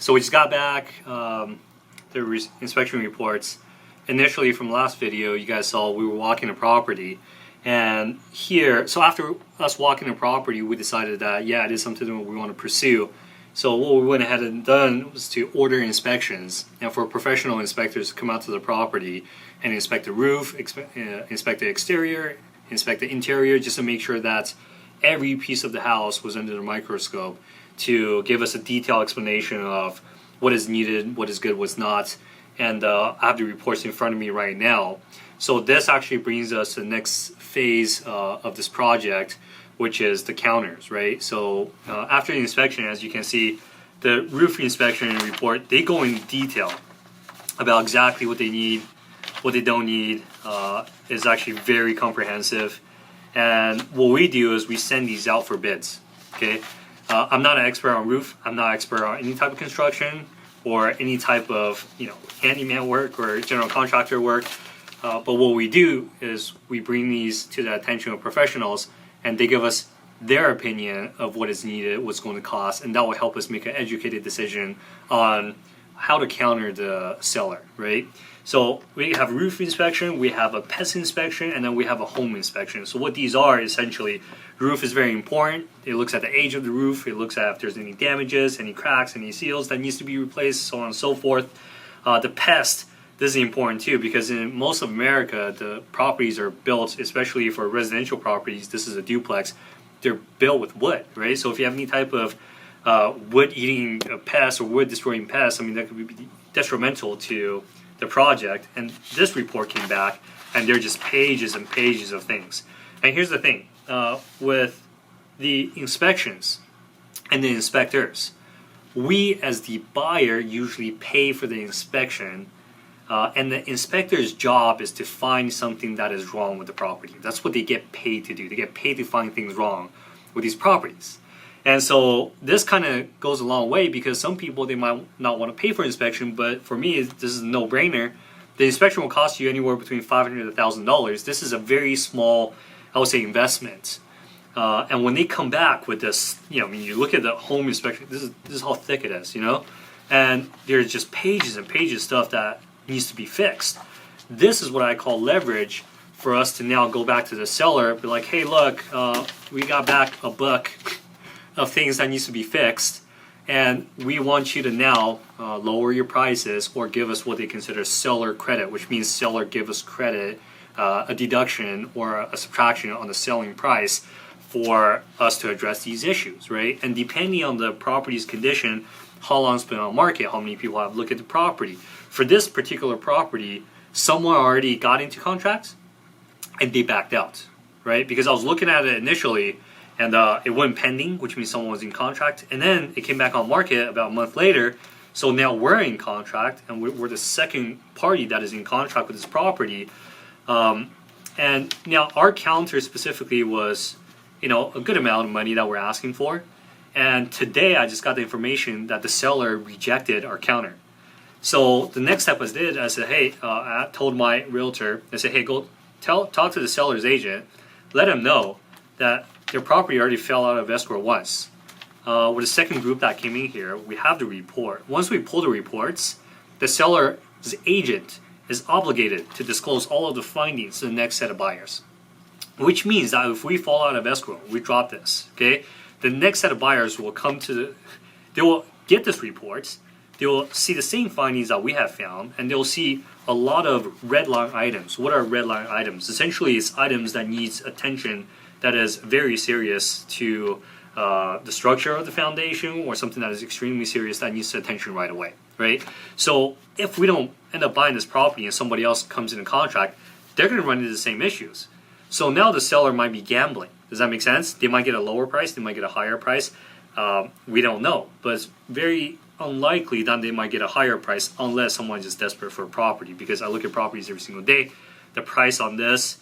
So we just got back the inspection reports. Initially from last video, you guys saw we were walking the property, and here, so after us walking the property, we decided that yeah, it is something that we want to pursue. So what we went ahead and done was to order inspections, and for professional inspectors to come out to the property and inspect the roof, inspect the exterior, inspect the interior, just to make sure that every piece of the house was under the microscope to give us a detailed explanation of what is needed, what is good, what's not. And I have the reports in front of me right now. So this actually brings us to the next phase of this project, which is the counters, right? So after the inspection, as you can see, the roof inspection report, they go in detail about exactly what they need, what they don't need. Is actually very comprehensive. And what we do is we send these out for bids, okay? I'm not an expert on roof. I'm not an expert on any type of construction or any type of, handyman work or general contractor work. But what we do is we bring these to the attention of professionals, and they give us their opinion of what is needed, what's going to cost, and that will help us make an educated decision on how to counter the seller, right? So we have a roof inspection, we have a pest inspection, and then we have a home inspection. So what these are essentially, roof is very important. It looks at the age of the roof, it looks at if there's any damages, any cracks, any seals that needs to be replaced, so on and so forth. The pest, this is important too, because in most of America, the properties are built, especially for residential properties, this is a duplex, they're built with wood, right? So if you have any type of wood-eating pests or wood-destroying pests, I mean, that could be detrimental to the project. And this report came back, and there are just pages and pages of things. And here's the thing, with the inspections and the inspectors, we as the buyer usually pay for the inspection, and the inspector's job is to find something that is wrong with the property. That's what they get paid to do. They get paid to find things wrong with these properties. And so this kind of goes a long way, because some people, they might not want to pay for inspection, but for me, this is a no-brainer. The inspection will cost you anywhere between $500 to $1,000. This is a very small, I would say, investment. And when they come back with this, I mean, you look at the home inspection, this is how thick it is, and there's just pages and pages of stuff that needs to be fixed. This is what I call leverage for us to now go back to the seller, be like, hey, look, we got back a book of things that needs to be fixed, and we want you to now lower your prices or give us what they consider seller credit, which means seller give us credit, a deduction or a subtraction on the selling price for us to address these issues, right? And depending on the property's condition, how long it's been on market, how many people have looked at the property. For this particular property, someone already got into contracts and they backed out, right? Because I was looking at it initially, and it went pending, which means someone was in contract, and then it came back on market about a month later. So now we're in contract, and we're the second party that is in contract with this property. And now our counter specifically was, a good amount of money that we're asking for. And today I just got the information that the seller rejected our counter. So the next step I said, hey, I told my realtor, I said, hey, go talk to the seller's agent, let him know that their property already fell out of escrow once. With the second group that came in here, we have the report. Once we pull the reports, the seller's agent is obligated to disclose all of the findings to the next set of buyers. Which means that if we fall out of escrow, we drop this, okay? The next set of buyers will they will get this report, they will see the same findings that we have found, and they'll see a lot of red line items. What are red line items? Essentially, it's items that needs attention that is very serious to the structure of the foundation, or something that is extremely serious that needs attention right away, right? So if we don't end up buying this property and somebody else comes in contract, they're going to run into the same issues. So now the seller might be gambling. Does that make sense? They might get a lower price, they might get a higher price. We don't know, but it's very unlikely that they might get a higher price unless someone's just desperate for a property. Because I look at properties every single day, the price on this,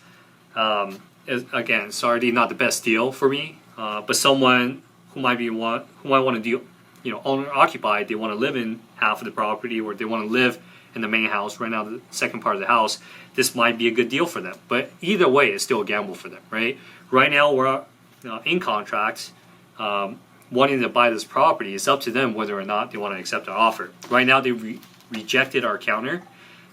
is, again, it's already not the best deal for me. But someone who might want to do, owner occupied, they want to live in half of the property, or they want to live in the main house, right now the second part of the house, this might be a good deal for them. But either way, it's still a gamble for them, right? Right now we're in contract. wanting to buy this property, it's up to them whether or not they want to accept our offer. Right now, they rejected our counter,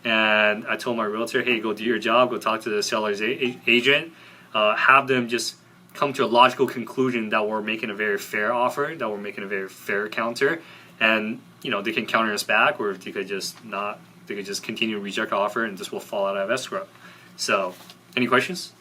and I told my realtor, hey, go do your job, go talk to the seller's agent, have them just come to a logical conclusion that we're making a very fair offer, that we're making a very fair counter, and they can counter us back, or they could just not. They could just continue to reject our offer, and this will fall out of escrow. So, any questions?